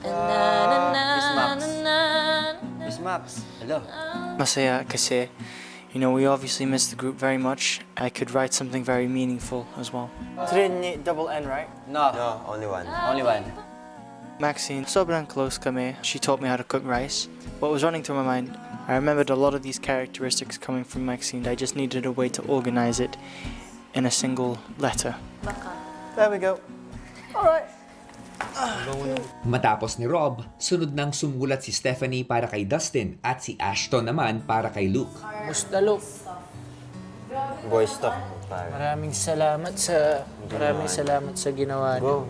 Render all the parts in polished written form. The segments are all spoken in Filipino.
Miss Max. Miss Max, hello. Masaya kasi, you know, we obviously miss the group very much. I could write something very meaningful as well. Trin, double N, right? No, No, only one. only one. Maxine, sobrang close kami. She taught me how to cook rice. What was running through my mind, I remembered a lot of these characteristics coming from Maxine. I just needed a way to organize it in a single letter. There we go. Matapos ni Rob, sunod nang sumulat si Stephanie para kay Dustin at si Ashton naman para kay Luke. Musta, Luke? Boys talk. Pare. Maraming salamat sa ginawa niyo.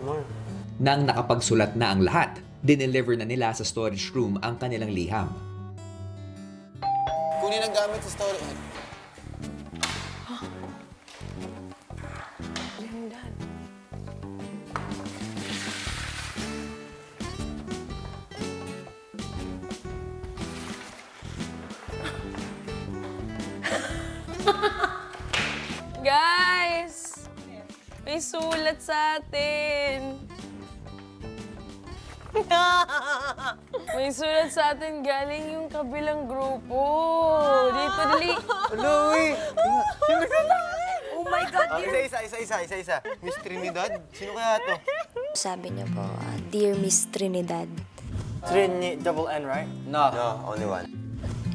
Nang nakapagsulat na ang lahat, dineliver na nila sa storage room ang kanilang liham. Kunin ang gamit sa story. Guys! May sulat sa atin. May sulat sa atin galing yung kabilang grupo. Dito, dali. Oh my God, Isa. Miss Trinidad? Sino kaya to? Sabi niya po, Dear Miss Trinidad. Trin, double N, right? No, No, only one.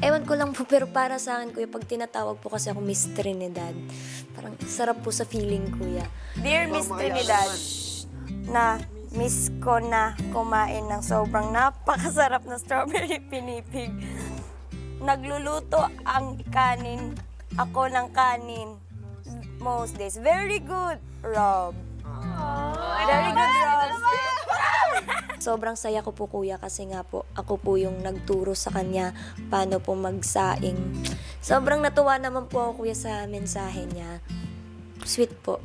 Ewan ko lang po, pero para sa akin, kuya, pag tinatawag po kasi ako Miss Trinidad, parang sarap po sa feeling, kuya. Dear Miss Trinidad, na miss ko na kumain ng sobrang napakasarap na strawberry pinipig. Nagluluto ang kanin, ako ng kanin. Most days. Very good, Rob. Very good, Rob. Sobrang saya ko po, kuya, kasi nga po, ako po yung nagturo sa kanya paano po magsaing. Sobrang natuwa naman po ako, kuya, sa mensahe niya. Sweet po.